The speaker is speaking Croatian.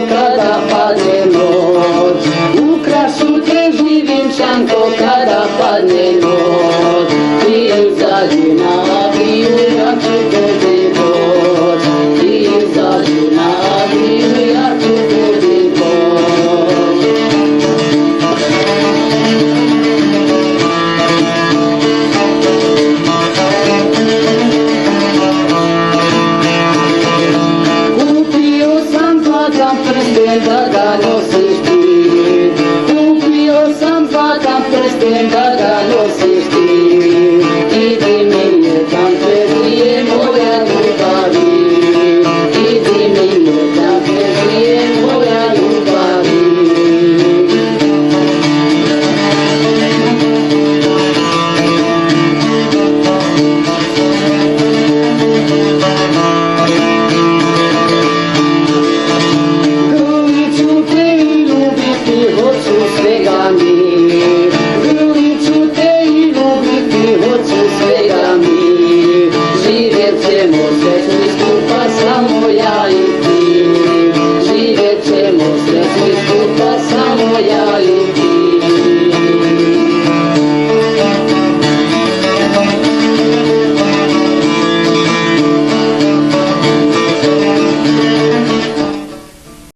Cada padre noc, ukrasu te živim čanko kada padne noc. Ti izađi na aviju, ja ću tebi doć. Ti izađi na aviju, ja ću tebi doć. Kupio sam zlatan prsten da ga nosiš ti. Kupio sam zlatan prsten da ga nosiš